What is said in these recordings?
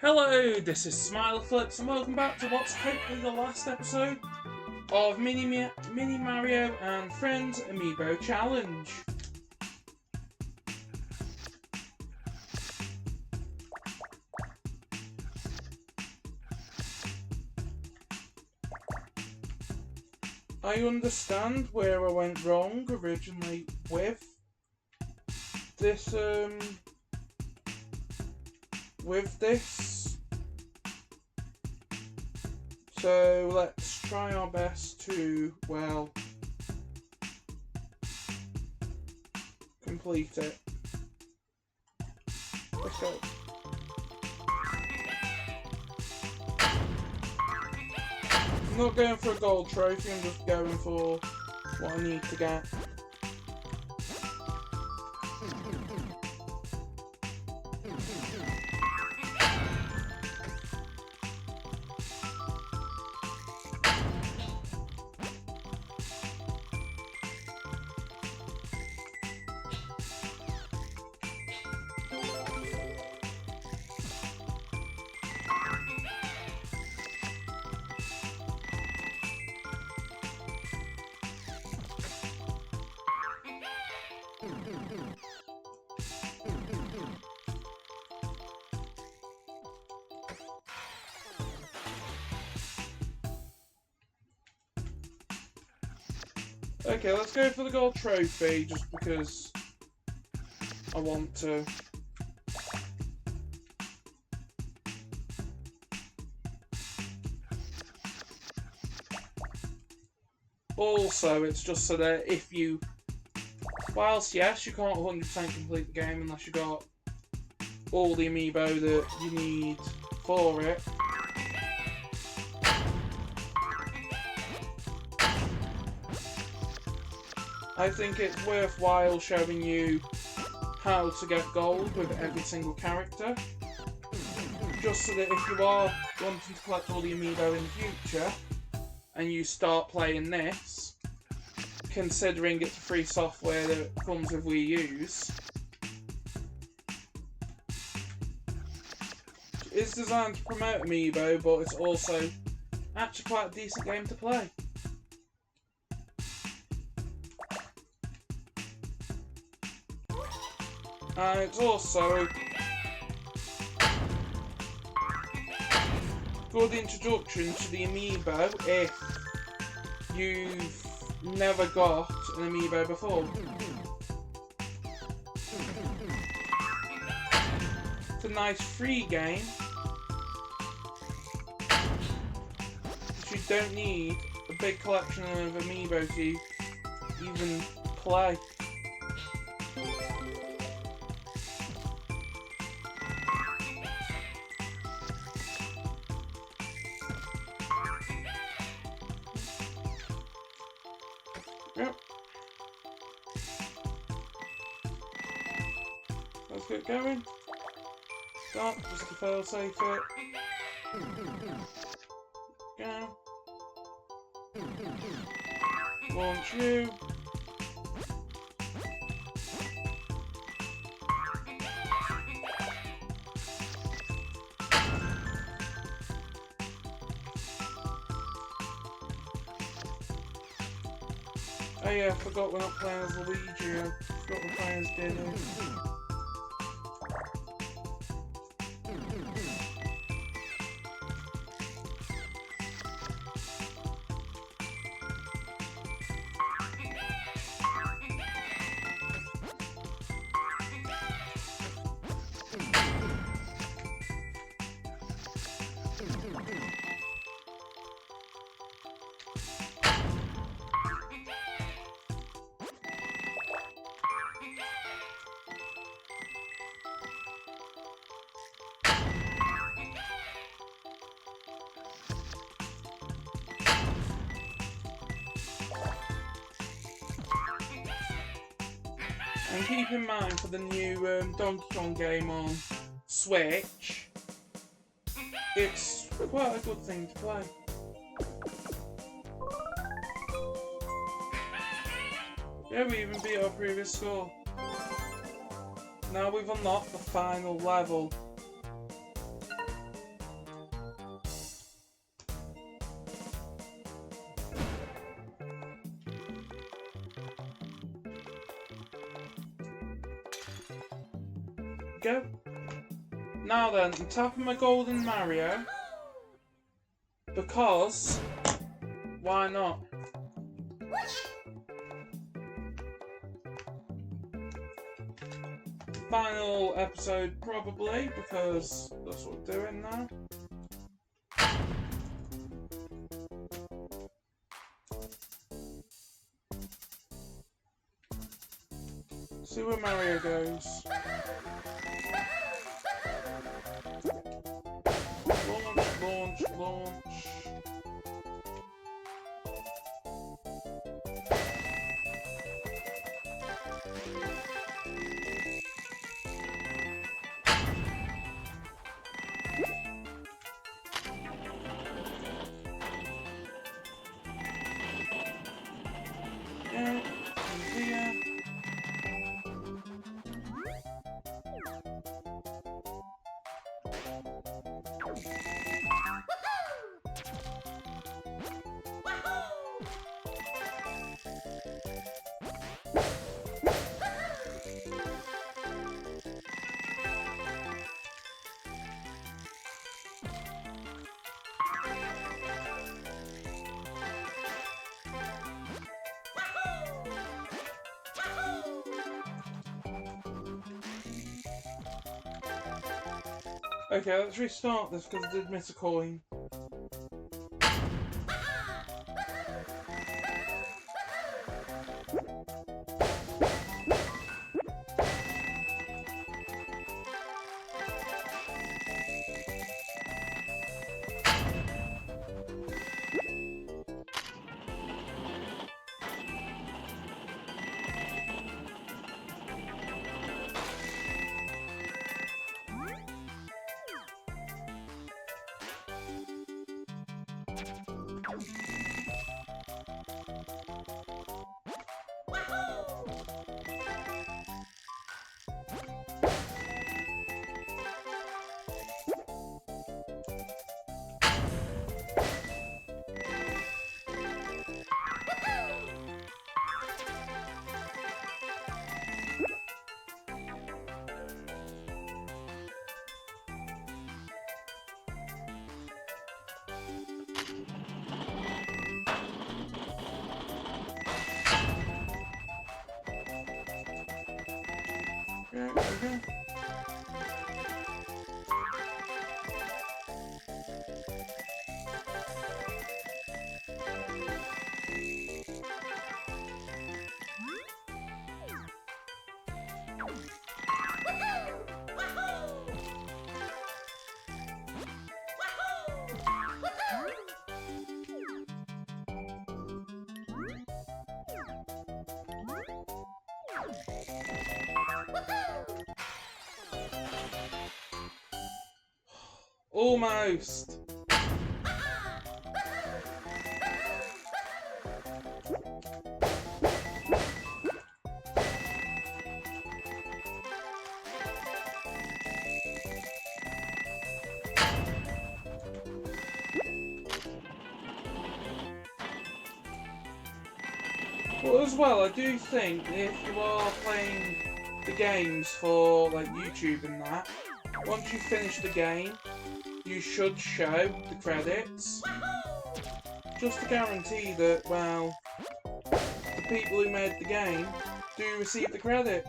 Hello, this is SmilerFlips and welcome back to what's hopefully the last episode of Mini Mario and Friends Amiibo Challenge. I understand where I went wrong originally with this, So let's try our best to, well, complete it. Let's go. I'm not going for a gold trophy, I'm just going for what I need to get. Okay, let's go for the gold trophy, just because I want to. Also, it's just so that if you, whilst yes, you can't 100% complete the game unless you got all the amiibo that you need for it. I think it's worthwhile showing you how to get gold with every single character, just so that if you are wanting to collect all the amiibo in the future and you start playing this, considering it's free software that comes with Wii U's, it's designed to promote amiibo, but it's also actually quite a decent game to play. And it's also good introduction to the amiibo if you've never got an amiibo before. It's a nice free game, but you don't need a big collection of amiibo to even play. Yep. Let's get going. Start, just to fail safe it. Go. Launch you. Oh yeah, I forgot we're not playing as Luigi, I forgot we're playing as Diddy. And keep in mind for the new Donkey Kong game on Switch, it's quite a good thing to play. Yeah, we even beat our previous score. Now we've unlocked the final level. go. Now then, I'm tapping my golden Mario. Because, why not? Final episode, probably, because that's what we're doing now. See where Mario goes. Launch, launch, launch. Yeah, here. Okay, let's restart this because I did miss a coin. Okay. Almost. But as well, I do think if you are playing the games for like YouTube and that, once you finish the game, you should show the credits, just to guarantee that, well, the people who made the game do receive the credit.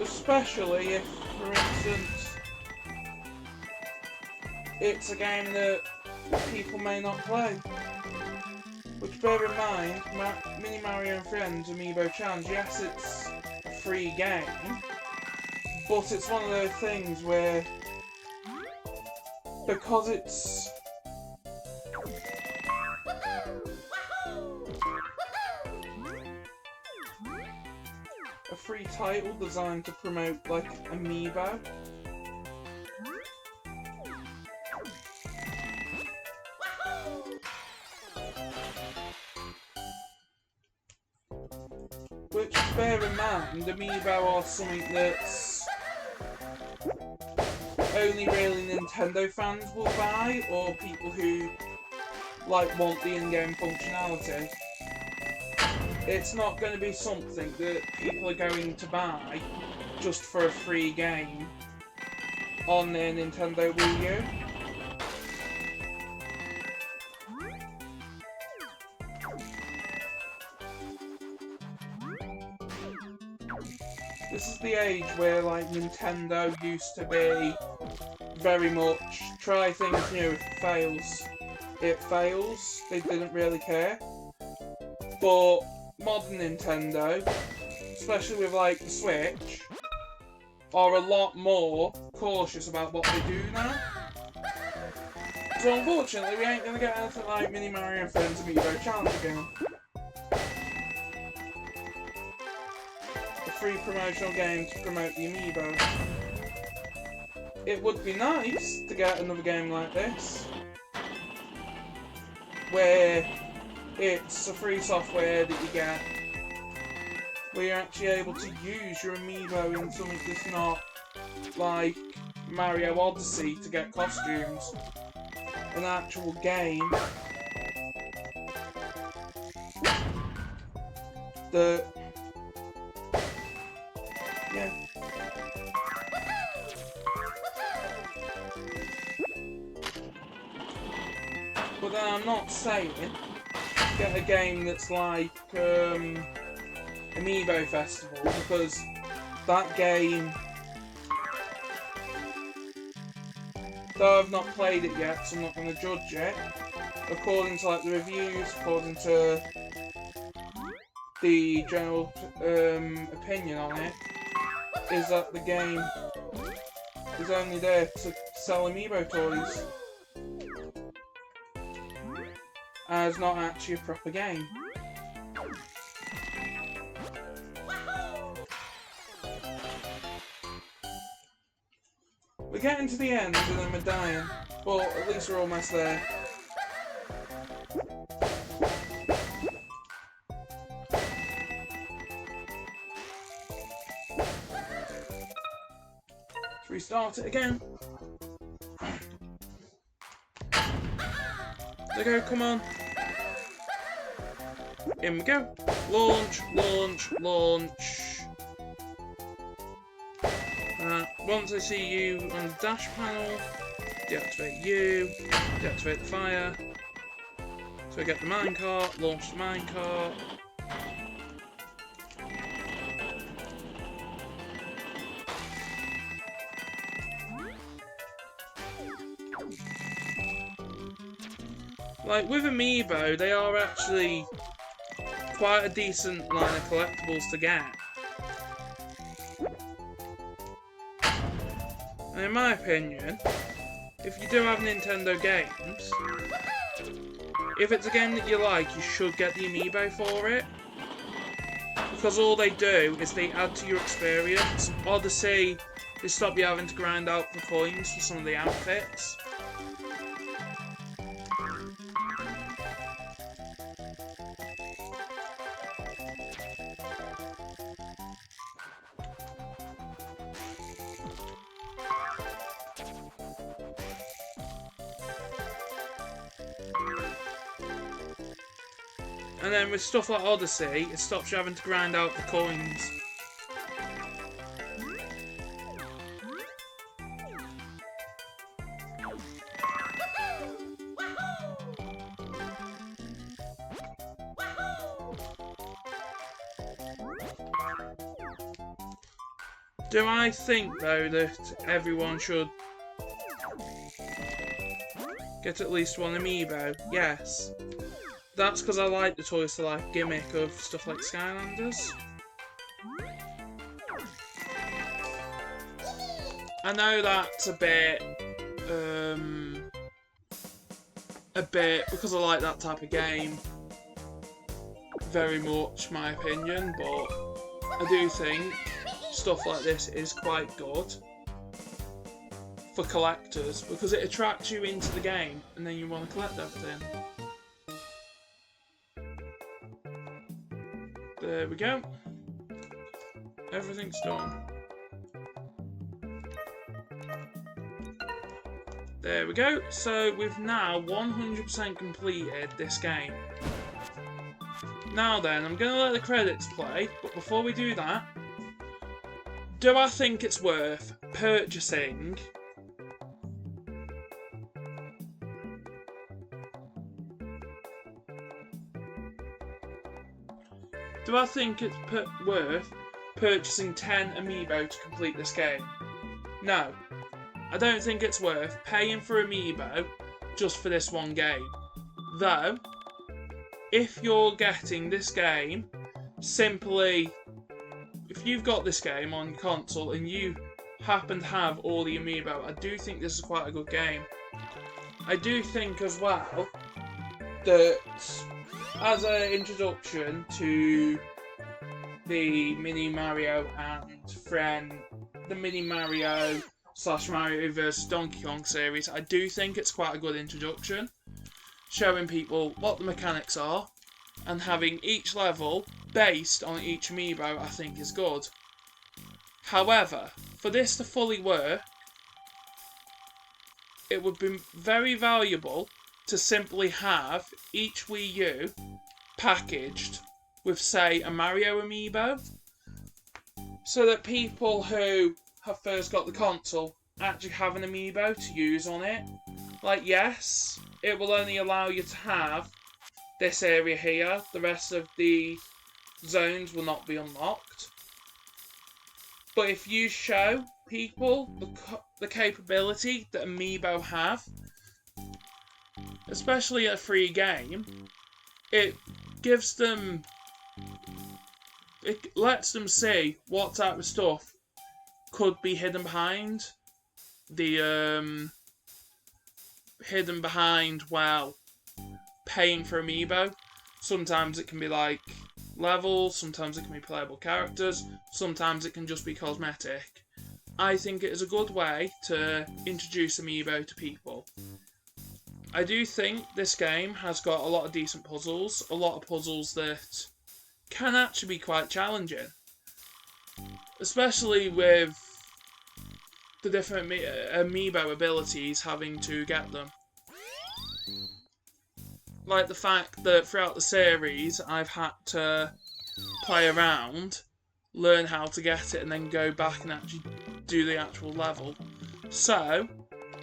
Especially if, for instance, it's a game that people may not play. Which, bear in mind, Mini Mario and Friends Amiibo Challenge, yes, it's a free game, but it's one of those things where, because it's a free title designed to promote, like, Amiibo, which, bear in mind, Amiibo are something that's only really Nintendo fans will buy, or people who like want the in-game functionality. It's not going to be something that people are going to buy just for a free game on their Nintendo Wii U. This is the age where like Nintendo used to be very much try things new. If it fails, it fails. They didn't really care. But modern Nintendo, especially with like the Switch, are a lot more cautious about what they do now. So unfortunately, we ain't gonna get anything like Mini Mario and Friends Amiibo Challenge again. A free promotional game to promote the Amiibo. It would be nice to get another game like this, where it's a free software that you get, where you're actually able to use your Amiibo in something that's not like Mario Odyssey to get costumes. An actual game that, yeah. But then I'm not saying get a game that's like Amiibo Festival, because that game, though I've not played it yet, so I'm not going to judge it, according to like the reviews, according to the general opinion on it, is that the game is only there to sell Amiibo toys, and it's not actually a proper game. We're getting to the end and then we're dying, but at least we're almost there. Let's restart it again. There we go, come on. In we go. Launch, launch, launch. Once I see you on the dash panel, deactivate you, deactivate the fire. So I get the minecart, launch the minecart. Like with Amiibo, they are actually quite a decent line of collectibles to get. And in my opinion, if you do have Nintendo games, if it's a game that you like, you should get the Amiibo for it. Because all they do is they add to your experience. Odyssey, they stop you having to grind out the coins for some of the outfits. And then with stuff like Odyssey, it stops you having to grind out the coins. Do I think, though, that everyone should get at least one Amiibo? Yes. That's because I like the Toys to Life gimmick of stuff like Skylanders. I know that's a bit, because I like that type of game, very much my opinion, but I do think stuff like this is quite good for collectors, because it attracts you into the game and then you want to collect everything. There we go. Everything's done. There we go. So we've now 100% completed this game. Now then, I'm going to let the credits play, but before we do that, do I think it's worth purchasing worth purchasing 10 Amiibo to complete this game? No. I don't think it's worth paying for Amiibo just for this one game. Though, if you're getting this game simply, if you've got this game on your console and you happen to have all the Amiibo, I do think this is quite a good game. I do think as well that as an introduction to the Mini Mario the Mini Mario / Mario vs Donkey Kong series, I do think it's quite a good introduction, showing people what the mechanics are, and having each level based on each Amiibo I think is good. However, for this to fully work, it would be very valuable to simply have each Wii U packaged with, say, a Mario Amiibo, so that people who have first got the console actually have an Amiibo to use on it. Like, yes, it will only allow you to have this area here, the rest of the zones will not be unlocked. But if you show people the capability that Amiibo have, especially a free game, it lets them see what type of stuff could be hidden behind well, paying for Amiibo. Sometimes it can be like levels, sometimes it can be playable characters, sometimes it can just be cosmetic. I think it is a good way to introduce Amiibo to people. I do think this game has got a lot of decent puzzles, a lot of puzzles that can actually be quite challenging, especially with the different Amiibo abilities having to get them. Like the fact that throughout the series I've had to play around, learn how to get it, and then go back and actually do the actual level. So,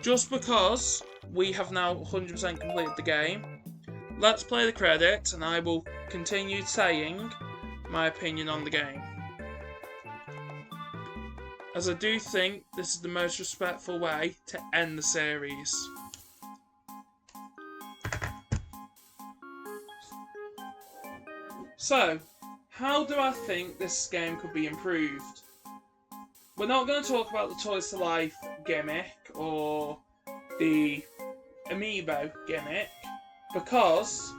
just because we have now 100% completed the game, let's play the credits and I will continue saying my opinion on the game, as I do think this is the most respectful way to end the series. So, how do I think this game could be improved? We're not going to talk about the Toys to Life gimmick or the Amiibo gimmick, because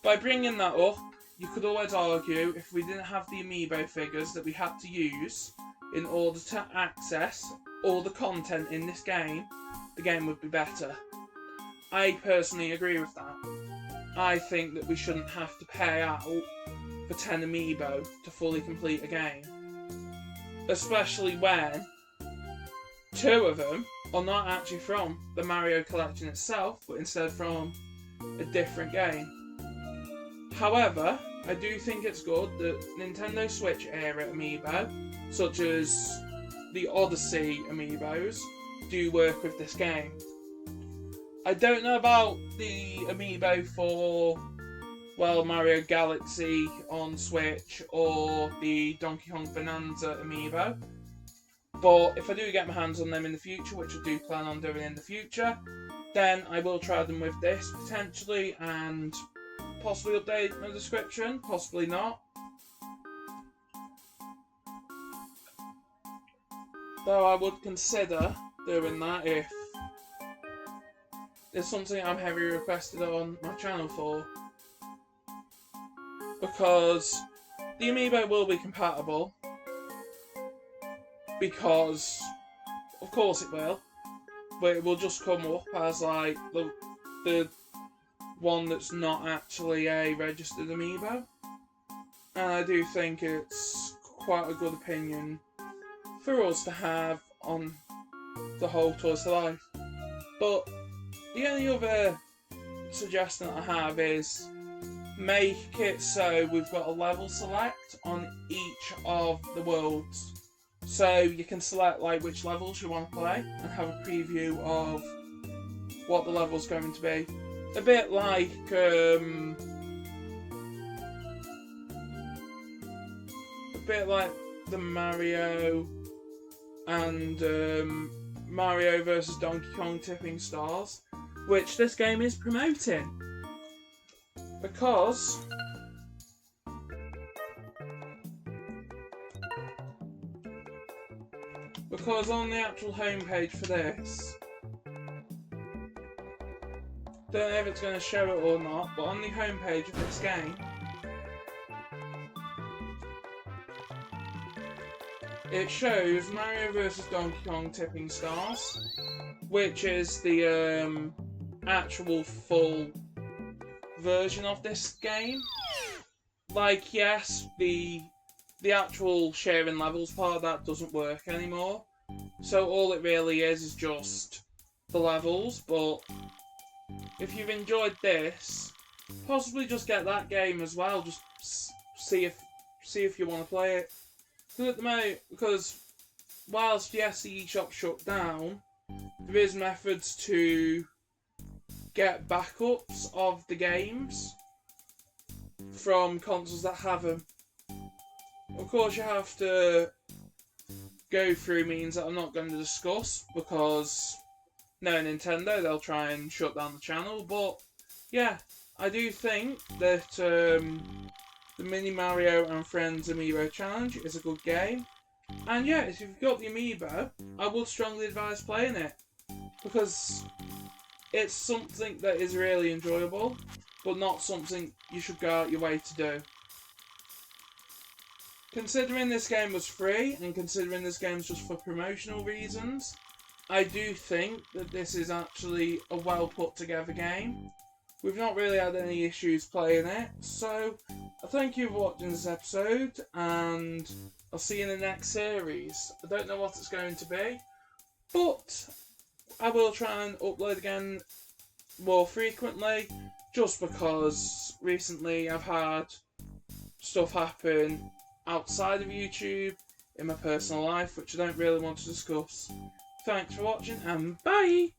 by bringing that up, you could always argue if we didn't have the Amiibo figures that we had to use in order to access all the content in this game, the game would be better. I personally agree with that. I think that we shouldn't have to pay out for 10 Amiibo to fully complete a game. Especially when 2 of them are not actually from the Mario collection itself, but instead from a different game. However, I do think it's good that Nintendo Switch era Amiibo, such as the Odyssey Amiibos, do work with this game. I don't know about the Amiibo for, well, Mario Galaxy on Switch or the Donkey Kong Bonanza Amiibo, but if I do get my hands on them in the future, which I do plan on doing in the future, then I will try them with this potentially and possibly update my description, possibly not. Though I would consider doing that if it's something I'm heavily requested on my channel for. Because the Amiibo will be compatible. Because, of course it will. But it will just come up as like the one that's not actually a registered Amiibo. And I do think it's quite a good opinion for us to have on the whole Toys to Life. But the only other suggestion I have is make it so we've got a level select on each of the worlds. So you can select like which levels you want to play and have a preview of what the level's going to be. A bit like the Mario and Mario vs Donkey Kong Tipping Stars, which this game is promoting. Because on the actual homepage for this, don't know if it's going to show it or not, but on the homepage of this game, it shows Mario vs Donkey Kong Tipping Stars, which is the actual full version of this game. Like, yes, the actual sharing levels part of that doesn't work anymore, so all it really is just the levels. But if you've enjoyed this, possibly just get that game as well. Just see if you want to play it. Because at the moment, whilst yes, the eShop's shut down, there is methods to get backups of the games from consoles that have them. Of course, you have to go through means that I'm not going to discuss, because no, Nintendo, they'll try and shut down the channel. But yeah, I do think that the Mini Mario and Friends Amiibo Challenge is a good game. And yeah, if you've got the Amiibo, I would strongly advise playing it, because it's something that is really enjoyable, but not something you should go out your way to do. Considering this game was free, and considering this game's just for promotional reasons, I do think that this is actually a well put together game. We've not really had any issues playing it, so I thank you for watching this episode, and I'll see you in the next series. I don't know what it's going to be, but I will try and upload again more frequently, just because recently I've had stuff happen outside of YouTube in my personal life, which I don't really want to discuss. Thanks for watching, and bye!